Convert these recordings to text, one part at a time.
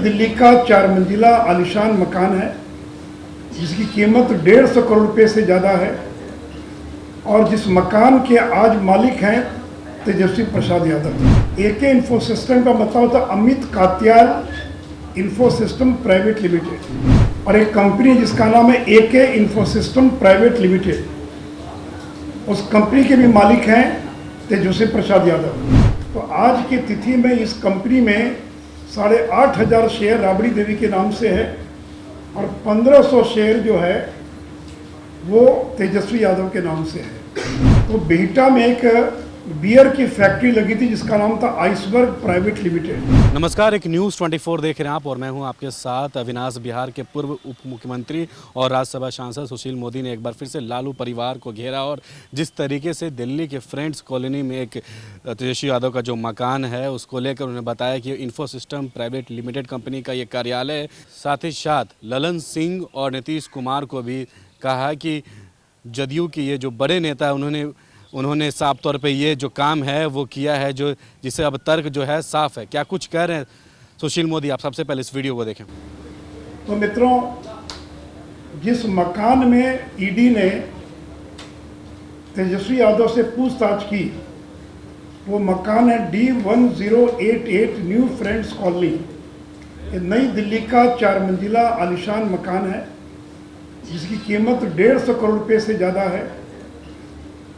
दिल्ली का 4 मंजिला आलीशान मकान है जिसकी कीमत 150 करोड़ रुपए से ज़्यादा है और जिस मकान के आज मालिक हैं तेजस्वी प्रसाद यादव। एके इन्फो सिस्टम का मतलब होता है Amit Katyal info system private limited और एक कंपनी जिसका नाम है एके इन्फो सिस्टम प्राइवेट लिमिटेड। उस कंपनी के भी मालिक हैं तेजस्वी प्रसाद यादव। तो आज की तिथि में इस कंपनी में 8,500 शेयर राबड़ी देवी के नाम से है और 1,500 शेयर जो है वो तेजस्वी यादव के नाम से है। तो बिहटा में एक बियर की फैक्ट्री लगी थी जिसका नाम था आइसबर्ग प्राइवेट लिमिटेड। नमस्कार, एक न्यूज़ 24 देख रहे हैं आप और मैं हूं आपके साथ अविनाश। बिहार के पूर्व उप मुख्यमंत्री और राज्यसभा सांसद सुशील मोदी ने एक बार फिर से लालू परिवार को घेरा और जिस तरीके से दिल्ली के फ्रेंड्स कॉलोनी में एक तेजस्वी यादव का जो मकान है उसको लेकर उन्होंने बताया कि info system private limited company का ये कार्यालय है। साथ ही साथ ललन सिंह और नीतीश कुमार को भी कहा कि जदयू के ये जो बड़े नेता है उन्होंने साफ तौर पे ये जो काम है वो किया है, जो जिसे अब तर्क जो है साफ है। क्या कुछ कह रहे हैं सुशील मोदी, आप सबसे पहले इस वीडियो को देखें। तो मित्रों, जिस मकान में ईडी ने तेजस्वी यादव से पूछताछ की वो मकान है D1088 न्यू फ्रेंड्स कॉलोनी। ये नई दिल्ली का 4 मंजिला आलीशान मकान है जिसकी कीमत 150 करोड़ रुपए से ज़्यादा है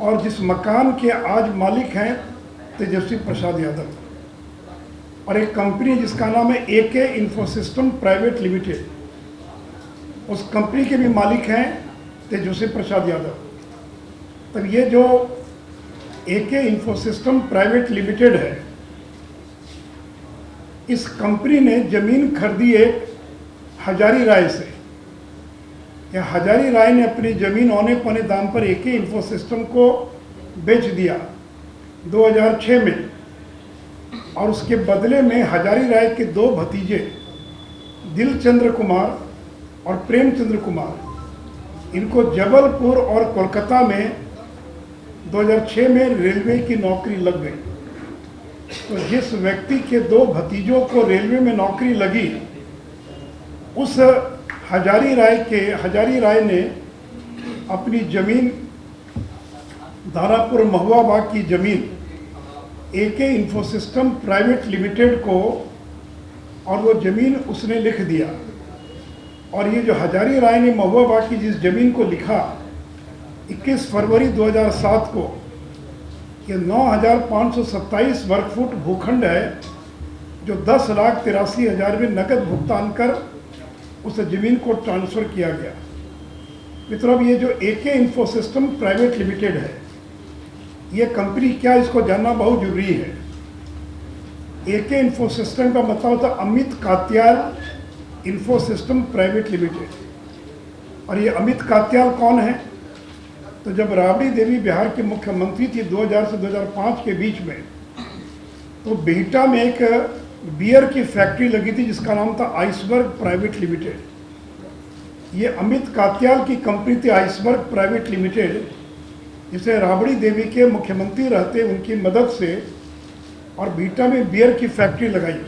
और जिस मकान के आज मालिक हैं तेजस्वी प्रसाद यादव और एक कंपनी जिसका नाम है एके इन्फो सिस्टम प्राइवेट लिमिटेड। उस कंपनी के भी मालिक हैं तेजस्वी प्रसाद यादव। तब ये जो एके इन्फो सिस्टम प्राइवेट लिमिटेड है, इस कंपनी ने जमीन खरीदी एक हजारी राय से। या हजारी राय ने अपनी ज़मीन औने पौने दाम पर एके इन्फो सिस्टम को बेच दिया 2006 में और उसके बदले में हजारी राय के 2 भतीजे दिलचंद्र कुमार और प्रेमचंद्र कुमार, इनको जबलपुर और कोलकाता में 2006 में रेलवे की नौकरी लग गई। तो जिस व्यक्ति के 2 भतीजों को रेलवे में नौकरी लगी, उस हजारी राय ने अपनी ज़मीन दानापुर महुआ बाग की ज़मीन एके इन्फो सिस्टम प्राइवेट लिमिटेड को और वो ज़मीन उसने लिख दिया। और ये जो हजारी राय ने महुआ बाग की जिस ज़मीन को लिखा 21 फरवरी 2007 को, ये 9,527 वर्ग फुट भूखंड है जो 10,83,000 में नकद भुगतान कर उस ज़मीन को ट्रांसफ़र किया गया। मित्रों, ये जो एके इन्फो सिस्टम प्राइवेट लिमिटेड है, ये कंपनी क्या, इसको जानना बहुत जरूरी है। एके इन्फो सिस्टम का मतलब होता है Amit Katyal info system private limited. और ये अमित कात्याल कौन है? तो जब राबड़ी देवी बिहार की मुख्यमंत्री थी 2000 से 2005 के बीच में, तो बिहटा में एक बियर की फैक्ट्री लगी थी जिसका नाम था आइसबर्ग प्राइवेट लिमिटेड। ये अमित कात्याल की कंपनी थी आइसबर्ग प्राइवेट लिमिटेड, जिसे राबड़ी देवी के मुख्यमंत्री रहते उनकी मदद से और बिहटा में बियर की फैक्ट्री लगाई,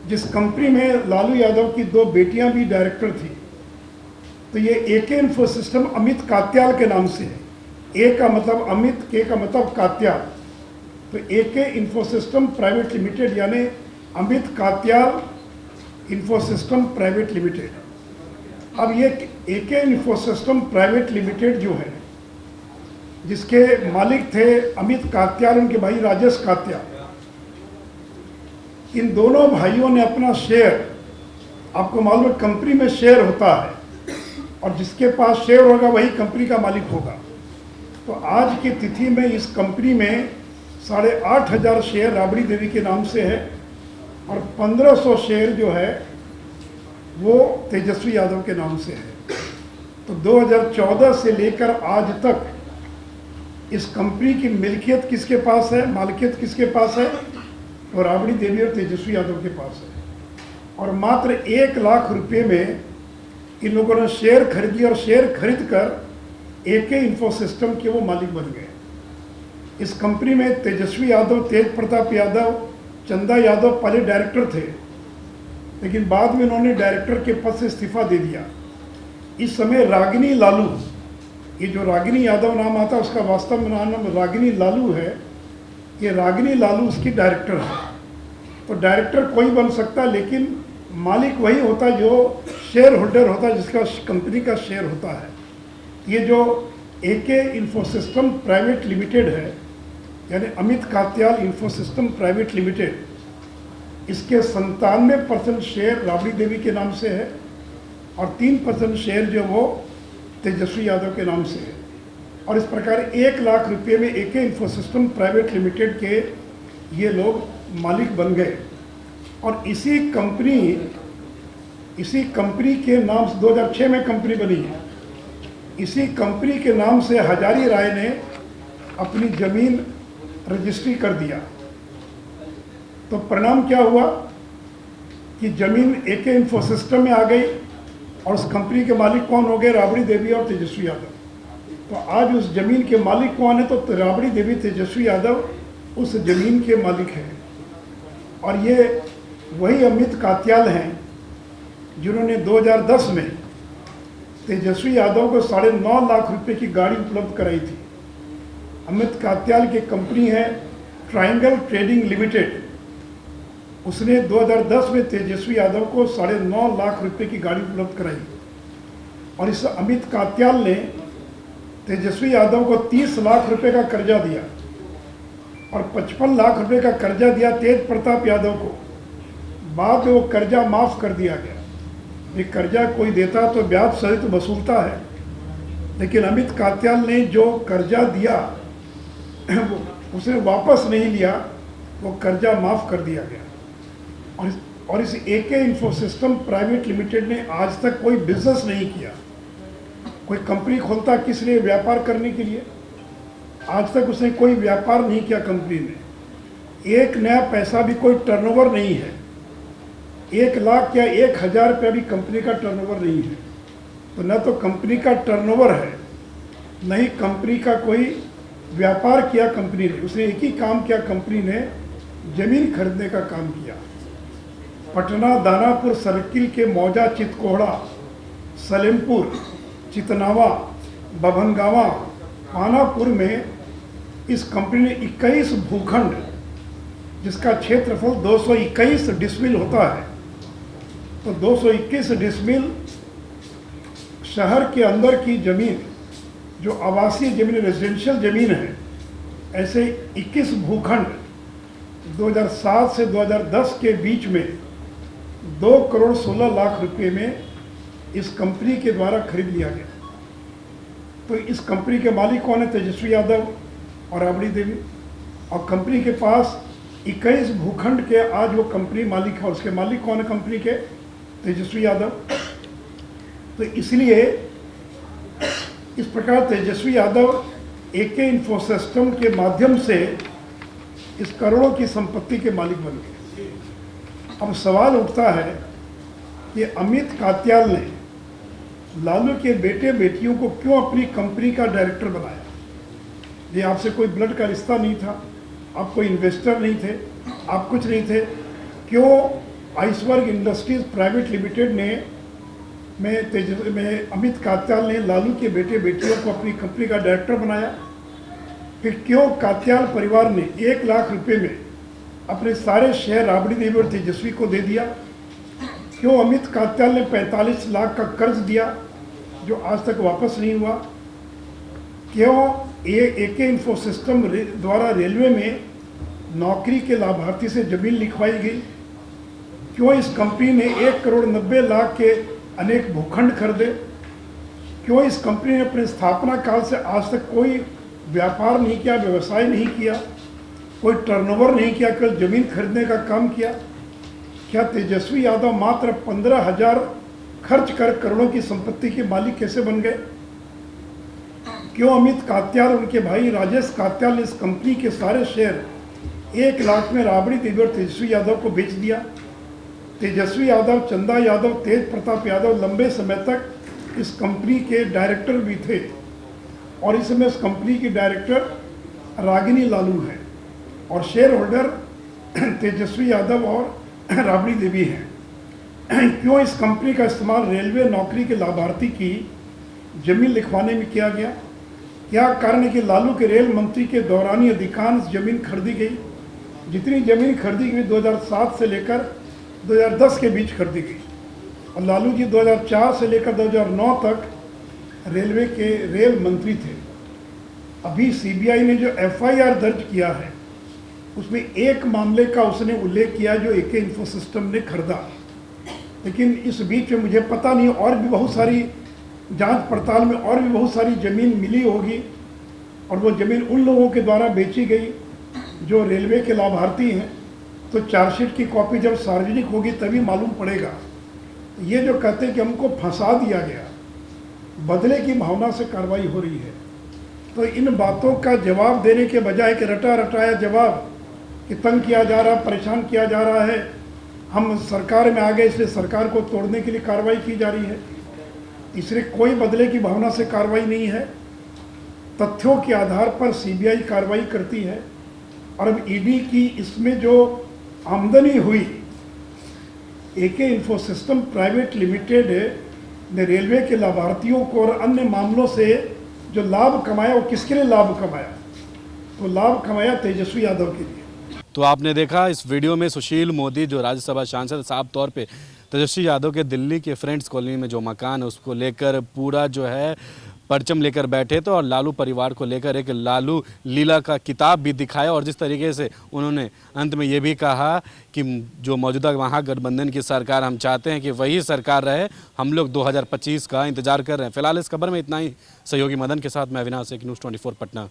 जिस कंपनी में लालू यादव की 2 बेटियां भी डायरेक्टर थी। तो ये एके इन्फो सिस्टम अमित कात्याल के नाम से है। ए का मतलब अमित, के का मतलब कात्याल। तो एके इन्फो सिस्टम प्राइवेट लिमिटेड यानी Amit Katyal info system private limited. अब ये एके इन्फो सिस्टम प्राइवेट लिमिटेड जो है, जिसके मालिक थे अमित कात्याल, उनके भाई राजेश कात्याल, इन दोनों भाइयों ने अपना शेयर, आपको मालूम है कंपनी में शेयर होता है और जिसके पास शेयर होगा वही कंपनी का मालिक होगा। तो आज की तिथि में इस कंपनी में 8,500 शेयर राबड़ी देवी के नाम से है और 1,500 शेयर जो है वो तेजस्वी यादव के नाम से है। तो 2014 से लेकर आज तक इस कंपनी की मिल्कियत किसके पास है, मालिकियत किसके पास है? तो राबड़ी देवी और तेजस्वी यादव के पास है। और मात्र 1 लाख रुपए में इन लोगों ने शेयर खरीदी और शेयर खरीद कर एके इन्फो सिस्टम के वो मालिक बन गए। इस कंपनी में तेजस्वी यादव, तेज प्रताप यादव, चंदा यादव पहले डायरेक्टर थे लेकिन बाद में इन्होंने डायरेक्टर के पद से इस्तीफा दे दिया। इस समय रागिनी लालू, ये जो रागिनी यादव नाम आता है उसका वास्तव में नाम रागिनी लालू है, ये रागिनी लालू उसकी डायरेक्टर है। तो डायरेक्टर कोई बन सकता है, लेकिन मालिक वही होता है जो शेयर होल्डर होता है, जिसका कंपनी का शेयर होता है। ये जो एके इन्फोसिस्टम प्राइवेट लिमिटेड है, यानी Amit Katyal Infosystem private limited, इसके 97% शेयर राबड़ी देवी के नाम से है और 3% शेयर जो वो तेजस्वी यादव के नाम से है। और इस प्रकार 1 लाख रुपये में एके इन्फोसिस्टम प्राइवेट लिमिटेड के ये लोग मालिक बन गए। और इसी कंपनी के नाम से 2006 में कंपनी बनी है। इसी कंपनी के नाम से हजारी राय ने अपनी ज़मीन रजिस्ट्री कर दिया। तो परिणाम क्या हुआ कि ज़मीन एके इन्फोसिस्टम में आ गई और उस कंपनी के मालिक कौन हो गए? राबड़ी देवी और तेजस्वी यादव। तो आज उस ज़मीन के मालिक कौन है? तो राबड़ी देवी तेजस्वी यादव उस ज़मीन के मालिक हैं। और ये वही अमित कात्याल हैं जिन्होंने 2010 में तेजस्वी यादव को 9.5 लाख रुपए की गाड़ी उपलब्ध कराई थी। अमित कात्याल की कंपनी है ट्रायंगल ट्रेडिंग लिमिटेड। उसने 2010 में तेजस्वी यादव को 9.5 लाख रुपए की गाड़ी उपलब्ध कराई। और इस अमित कात्याल ने तेजस्वी यादव को 30 लाख रुपए का कर्जा दिया और 55 लाख रुपए का कर्जा दिया तेज प्रताप यादव को। बाद में वो कर्जा माफ़ कर दिया गया। ये कर्जा कोई देता तो ब्याज सहित वसूलता है, लेकिन अमित कात्याल ने जो कर्जा दिया उसने वापस नहीं लिया, वो कर्जा माफ़ कर दिया गया। और इस एके इन्फोसिस्टम प्राइवेट लिमिटेड ने आज तक कोई बिजनेस नहीं किया। कोई कंपनी खोलता किस लिए? व्यापार करने के लिए। आज तक उसने कोई व्यापार नहीं किया कंपनी में। एक नया पैसा भी कोई टर्नओवर नहीं है। 1 लाख या 1,000 रुपया भी कंपनी का टर्नओवर नहीं है। तो न तो कंपनी का टर्नओवर है, न ही कंपनी का कोई व्यापार किया कंपनी ने। उसने एक ही काम किया, कंपनी ने ज़मीन खरीदने का काम किया। पटना दानापुर सर्किल के मौजा, चितकोहड़ा, सलेमपुर, चितनावा, बभनगावा, पानापुर में इस कंपनी ने 21 भूखंड, जिसका क्षेत्रफल 221 डिसमिल होता है, तो 221 डिसमिल शहर के अंदर की ज़मीन जो आवासीय ज़मीन, रेजिडेंशियल ज़मीन है, ऐसे 21 भूखंड 2007 से 2010 के बीच में 2 करोड़ 16 लाख रुपए में इस कंपनी के द्वारा खरीद लिया गया। तो इस कंपनी के मालिक कौन है? तेजस्वी यादव और राबड़ी देवी। और कंपनी के पास 21 भूखंड के आज वो कंपनी मालिक है। और उसके मालिक कौन है कंपनी के? तेजस्वी यादव। तो इसलिए इस प्रकार तेजस्वी यादव एके इन्फोसिस्टम के माध्यम से इस करोड़ों की संपत्ति के मालिक बन गए। अब सवाल उठता है कि अमित कात्याल ने लालू के बेटे बेटियों को क्यों अपनी कंपनी का डायरेक्टर बनाया? ये आपसे कोई ब्लड का रिश्ता नहीं था, आप कोई इन्वेस्टर नहीं थे, आप कुछ नहीं थे। क्यों आइसबर्ग इंडस्ट्रीज प्राइवेट लिमिटेड में अमित कात्याल ने लालू के बेटे बेटियों को अपनी कंपनी का डायरेक्टर बनाया? फिर क्यों कात्याल परिवार ने 1 लाख रुपए में अपने सारे शेयर राबड़ी देवी और तेजस्वी को दे दिया? क्यों अमित कात्याल ने 45 लाख का कर्ज दिया जो आज तक वापस नहीं हुआ? क्यों एके इन्फोसिस्टम द्वारा रेलवे में नौकरी के लाभार्थी से ज़मीन लिखवाई गई? क्यों इस कंपनी ने 1 करोड़ 90 लाख के अनेक भूखंड खरीदे? क्यों इस कंपनी ने अपने स्थापना काल से आज तक कोई व्यापार नहीं किया, व्यवसाय नहीं किया, कोई टर्नओवर नहीं किया, केवल ज़मीन खरीदने का काम किया? क्या तेजस्वी यादव मात्र 15,000 खर्च कर करोड़ों की संपत्ति के मालिक कैसे बन गए? क्यों अमित कात्याल, उनके भाई राजेश कात्याल ने इस कंपनी के सारे शेयर 1 लाख में राबड़ी देवी और तेजस्वी यादव को बेच दिया? तेजस्वी यादव, चंदा यादव, तेज प्रताप यादव लंबे समय तक इस कंपनी के डायरेक्टर भी थे और इस समय इस कंपनी की डायरेक्टर रागिनी लालू है और शेयर होल्डर तेजस्वी यादव और राबड़ी देवी हैं। क्यों इस कंपनी का इस्तेमाल रेलवे नौकरी के लाभार्थी की जमीन लिखवाने में किया गया? क्या कारण है कि लालू के रेल मंत्री के दौरान ही अधिकांश जमीन खरीदी गई? जितनी जमीन खरीदी गई 2007 से लेकर 2010 के बीच खरीदी गई, और लालू जी 2004 से लेकर 2009 तक रेलवे के रेल मंत्री थे। अभी सीबीआई ने जो एफआईआर दर्ज किया है उसमें एक मामले का उसने उल्लेख किया जो एके इन्फोसिस्टम ने खरीदा, लेकिन इस बीच में मुझे पता नहीं और भी बहुत सारी जांच पड़ताल में और भी बहुत सारी ज़मीन मिली होगी, और वो ज़मीन उन लोगों के द्वारा बेची गई जो रेलवे के लाभार्थी हैं। तो चार्जशीट की कॉपी जब सार्वजनिक होगी तभी मालूम पड़ेगा। ये जो कहते हैं कि हमको फंसा दिया गया, बदले की भावना से कार्रवाई हो रही है, तो इन बातों का जवाब देने के बजाय कि रटा रटाया जवाब कि तंग किया जा रहा, परेशान किया जा रहा है, हम सरकार में आ गए इसलिए सरकार को तोड़ने के लिए कार्रवाई की जा रही है, इसलिए कोई बदले की भावना से कार्रवाई नहीं है। तथ्यों के आधार पर सीबीआई कार्रवाई करती है, और अब ईडी की इसमें जो आमदनी हुई, एके इन्फोसिस्टम प्राइवेट लिमिटेड ने रेलवे के लाभार्थियों को और अन्य मामलों से जो लाभ कमाया, वो किसके लिए लाभ कमाया? तो लाभ कमाया तेजस्वी यादव के लिए। तो आपने देखा इस वीडियो में सुशील मोदी जो राज्यसभा सांसद साफ तौर पे तेजस्वी यादव के दिल्ली के फ्रेंड्स कॉलोनी में जो मकान है उसको लेकर पूरा जो है परचम लेकर बैठे थे, और लालू परिवार को लेकर एक लालू लीला का किताब भी दिखाया। और जिस तरीके से उन्होंने अंत में ये भी कहा कि जो मौजूदा महागठबंधन की सरकार हम चाहते हैं कि वही सरकार रहे, हम लोग 2025 का इंतजार कर रहे हैं। फिलहाल इस खबर में इतना ही। सहयोगी मदन के साथ मैं अविनाश, एक न्यूज़ 24 पटना।